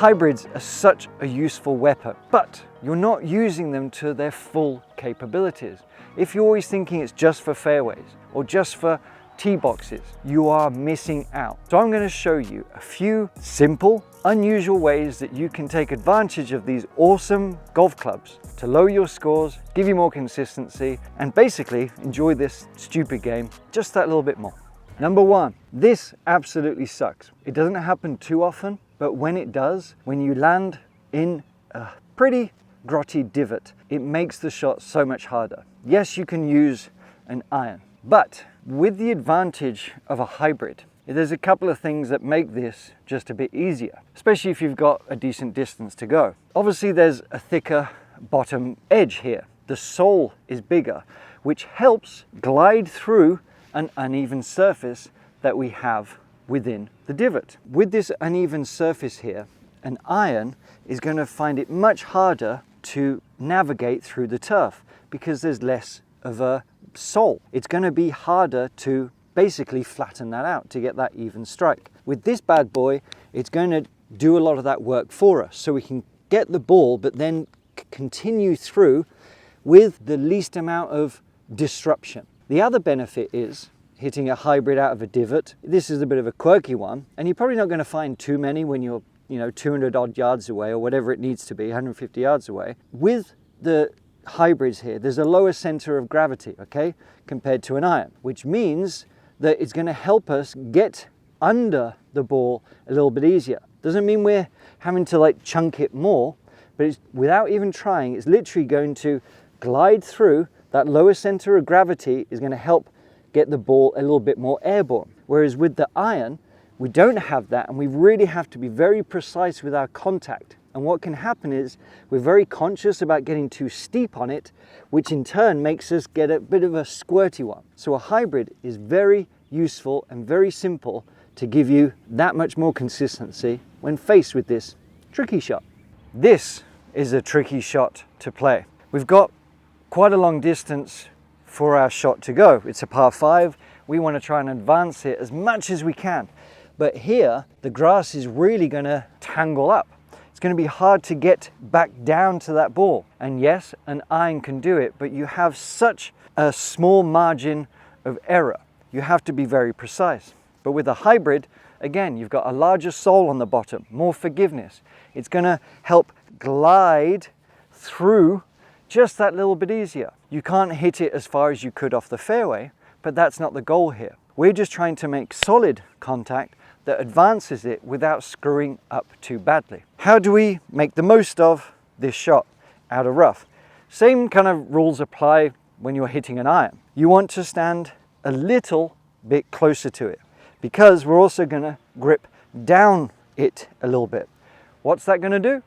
Hybrids are such a useful weapon, but you're not using them to their full capabilities. If you're always thinking it's just for fairways or just for tee boxes, you are missing out. So I'm going to show you a few simple, unusual ways that you can take advantage of these awesome golf clubs to lower your scores, give you more consistency, and basically enjoy this stupid game just that little bit more. Number one, this absolutely sucks. It doesn't happen too often, but when it does, when you land in a pretty grotty divot, it makes the shot so much harder. Yes, you can use an iron, but with the advantage of a hybrid, there's a couple of things that make this just a bit easier, especially if you've got a decent distance to go. Obviously, there's a thicker bottom edge here. The sole is bigger, which helps glide through an uneven surface that we have within the divot. With this uneven surface here, an iron is going to find it much harder to navigate through the turf because there's less of a sole. It's going to be harder to basically flatten that out to get that even strike. With this bad boy, it's going to do a lot of that work for us, so we can get the ball but then continue through with the least amount of disruption. The other benefit is hitting a hybrid out of a divot. This is a bit of a quirky one, and you're probably not going to find too many when you're 200 odd yards away or whatever it needs to be, 150 yards away. With the hybrids here, there's a lower center of gravity, okay, compared to an iron, which means that it's going to help us get under the ball a little bit easier. Doesn't mean we're having to like chunk it more, but it's, without even trying, it's literally going to glide through. That lower center of gravity is going to help get the ball a little bit more airborne. Whereas with the iron, we don't have that, and we really have to be very precise with our contact. And what can happen is we're very conscious about getting too steep on it, which in turn makes us get a bit of a squirty one. So a hybrid is very useful and very simple to give you that much more consistency when faced with this tricky shot. This is a tricky shot to play. We've got quite a long distance for our shot to go. It's a par 5. We want to try and advance it as much as we can. But here, the grass is really going to tangle up. It's going to be hard to get back down to that ball. And yes, an iron can do it, but you have such a small margin of error. You have to be very precise. But with a hybrid, again, you've got a larger sole on the bottom, more forgiveness. It's going to help glide through just that little bit easier. You can't hit it as far as you could off the fairway, but that's not the goal here. We're just trying to make solid contact that advances it without screwing up too badly. How do we make the most of this shot out of rough? Same kind of rules apply when you're hitting an iron. You want to stand a little bit closer to it because we're also going to grip down it a little bit. What's that going to do?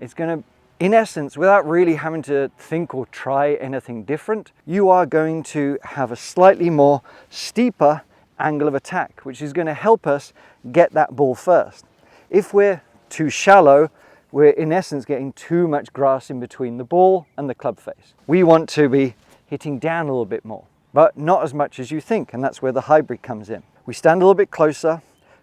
It's going to, in essence, without really having to think or try anything different, you are going to have a slightly more steeper angle of attack, which is going to help us get that ball first. If we're too shallow, we're in essence getting too much grass in between the ball and the club face. We want to be hitting down a little bit more, but not as much as you think, and that's where the hybrid comes in. We stand a little bit closer,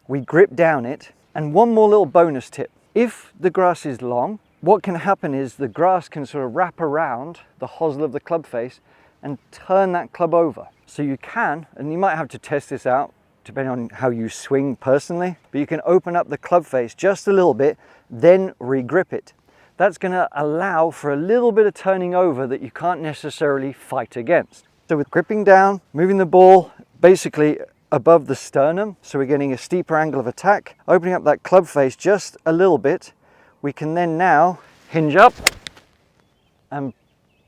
we grip down it, and one more little bonus tip. If the grass is long, what can happen is the grass can sort of wrap around the hosel of the club face and turn that club over. So you can, and you might have to test this out depending on how you swing personally, but you can open up the club face just a little bit, then re-grip it. That's going to allow for a little bit of turning over that you can't necessarily fight against. So with gripping down, moving the ball basically above the sternum, so we're getting a steeper angle of attack, opening up that club face just a little bit, we can then now hinge up and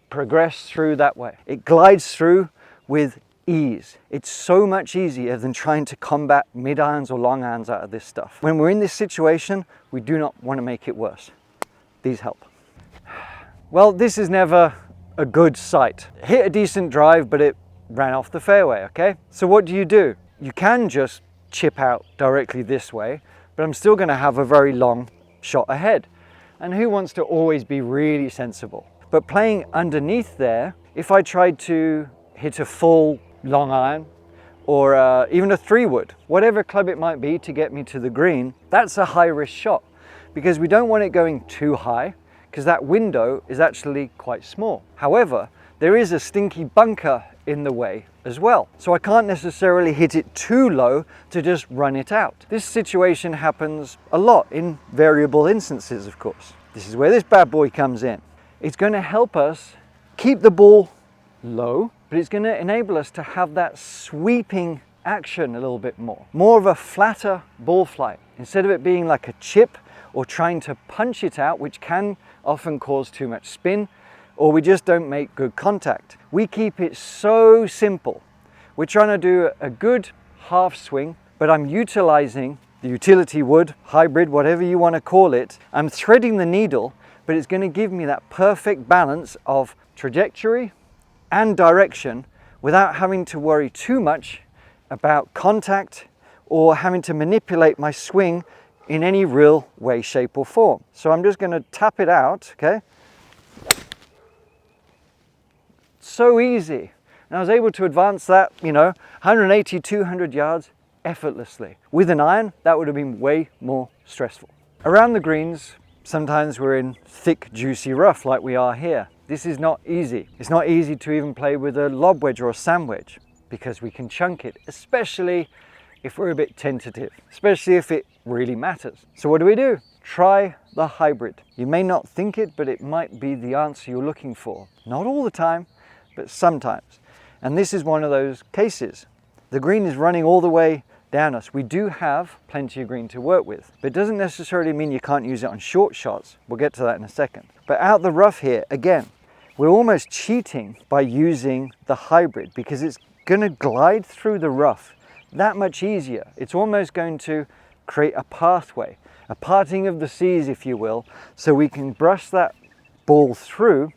progress through that way. It glides through with ease. It's so much easier than trying to combat mid-irons or long irons out of this stuff. When we're in this situation, we do not want to make it worse. These help. Well, this is never a good sight. Hit a decent drive, but it ran off the fairway, okay? So what do? You can just chip out directly this way, but I'm still going to have a very long shot ahead. And who wants to always be really sensible? But playing underneath there, if I tried to hit a full long iron or even a 3-wood, whatever club it might be to get me to the green, that's a high risk shot because we don't want it going too high, because that window is actually quite small. However, there is a stinky bunker in the way as well. So I can't necessarily hit it too low to just run it out. This situation happens a lot in variable instances, of course. This is where this bad boy comes in. It's going to help us keep the ball low, but it's going to enable us to have that sweeping action a little bit more of a flatter ball flight, instead of it being like a chip or trying to punch it out, which can often cause too much spin, or we just don't make good contact. We keep it so simple. We're trying to do a good half swing, but I'm utilizing the utility wood, hybrid, whatever you want to call it. I'm threading the needle, but it's going to give me that perfect balance of trajectory and direction without having to worry too much about contact or having to manipulate my swing in any real way, shape or form. So I'm just going to tap it out, okay? So easy. And I was able to advance that, 180, 200 yards effortlessly. With an iron, that would have been way more stressful. Around the greens, sometimes we're in thick, juicy rough like we are here. This is not easy. It's not easy to even play with a lob wedge or a sand wedge because we can chunk it, especially if we're a bit tentative, especially if it really matters. So what do? Try the hybrid. You may not think it, but it might be the answer you're looking for. Not all the time, but sometimes. And this is one of those cases. The green is running all the way down us. We do have plenty of green to work with, but it doesn't necessarily mean you can't use it on short shots. We'll get to that in a second. But out the rough here, again, we're almost cheating by using the hybrid because it's going to glide through the rough that much easier. It's almost going to create a pathway, a parting of the seas, if you will, so we can brush that ball through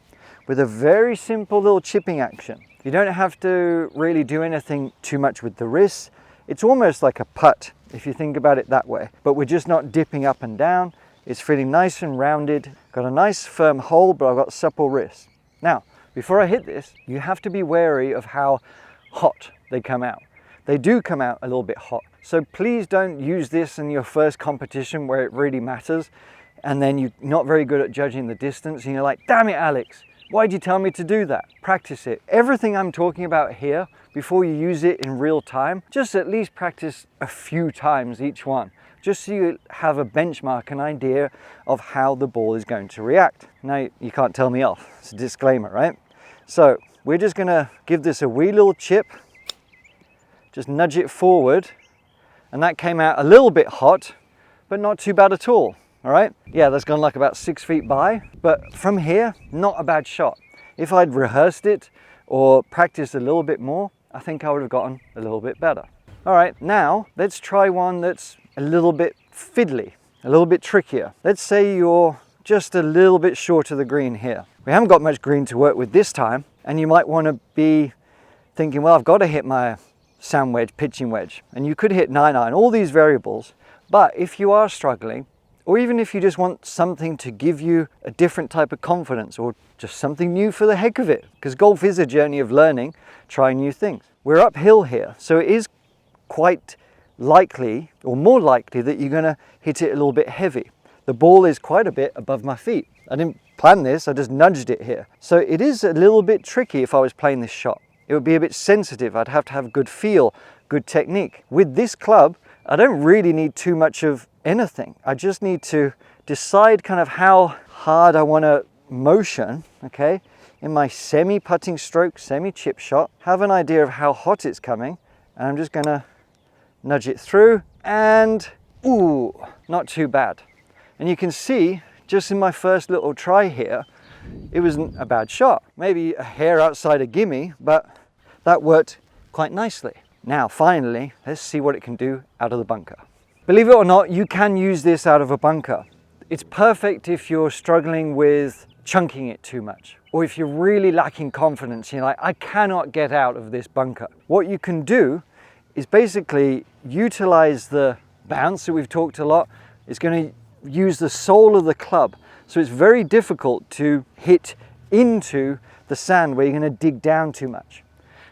with a very simple little chipping action. You don't have to really do anything too much with the wrists. It's almost like a putt if you think about it that way, but we're just not dipping up and down. It's feeling nice and rounded, got a nice firm hold, but I've got supple wrists. Now, before I hit this, you have to be wary of how hot they come out. They do come out a little bit hot. So please don't use this in your first competition where it really matters, and then you're not very good at judging the distance, and you're like, damn it, Alex, why'd you tell me to do that? Practice it. Everything I'm talking about here, before you use it in real time, just at least practice a few times each one, just so you have a benchmark, an idea of how the ball is going to react. Now, you can't tell me off. It's a disclaimer, right? So we're just gonna give this a wee little chip, just nudge it forward, and that came out a little bit hot, but not too bad at all. All right, yeah, that's gone like about 6 feet by, but from here, not a bad shot. If I'd rehearsed it or practiced a little bit more, I think I would have gotten a little bit better. All right, now let's try one that's a little bit fiddly, a little bit trickier. Let's say you're just a little bit short of the green here. We haven't got much green to work with this time, and you might want to be thinking, well, I've got to hit my sand wedge, pitching wedge, and you could hit 9-iron, all these variables. But if you are struggling, or even if you just want something to give you a different type of confidence, or just something new for the heck of it, because golf is a journey of learning, trying new things. We're uphill here, so it is quite likely, or more likely, that you're going to hit it a little bit heavy. The ball is quite a bit above my feet. I didn't plan this, I just nudged it here. So it is a little bit tricky if I was playing this shot. It would be a bit sensitive. I'd have to have good feel, good technique. With this club, I don't really need too much of anything. I just need to decide kind of how hard I want to motion, okay, in my semi-putting stroke, semi-chip shot, have an idea of how hot it's coming, and I'm just going to nudge it through, and ooh, not too bad. And you can see, just in my first little try here, it wasn't a bad shot. Maybe a hair outside a gimme, but that worked quite nicely. Now, finally, let's see what it can do out of the bunker. Believe it or not, you can use this out of a bunker. It's perfect if you're struggling with chunking it too much, or if you're really lacking confidence, you're like, I cannot get out of this bunker. What you can do is basically utilize the bounce that we've talked a lot. It's going to use the sole of the club. So it's very difficult to hit into the sand where you're going to dig down too much.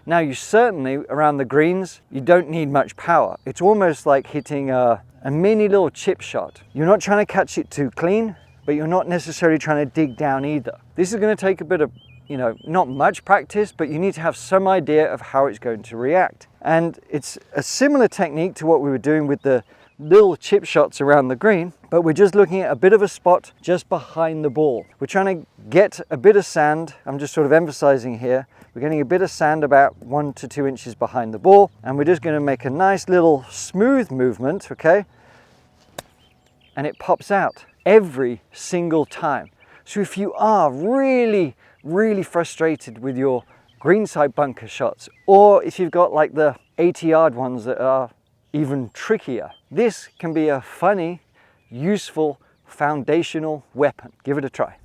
Now, you certainly, around the greens, you don't need much power. It's almost like hitting a a mini little chip shot. You're not trying to catch it too clean, but you're not necessarily trying to dig down either. This is going to take a bit of, not much practice, but you need to have some idea of how it's going to react. And it's a similar technique to what we were doing with the little chip shots around the green, but we're just looking at a bit of a spot just behind the ball. We're trying to get a bit of sand. I'm just sort of emphasizing here. We're getting a bit of sand about 1 to 2 inches behind the ball, and we're just going to make a nice little smooth movement, okay? And it pops out every single time. So if you are really, really frustrated with your greenside bunker shots, or if you've got like the 80-yard ones that are even trickier, this can be a funny, useful, foundational weapon. Give it a try.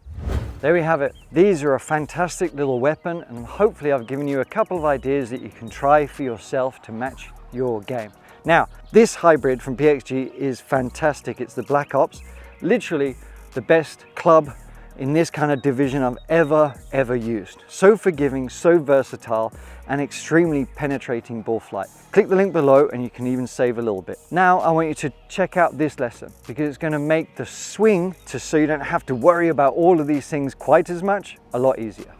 There we have it. These are a fantastic little weapon, and hopefully I've given you a couple of ideas that you can try for yourself to match your game. Now, this hybrid from PXG is fantastic. It's the Black Ops, literally the best club in this kind of division I've ever used. So forgiving, so versatile, and extremely penetrating ball flight. Click the link below and you can even save a little bit. Now I want you to check out this lesson, because it's going to make the swing, so you don't have to worry about all of these things quite as much, a lot easier.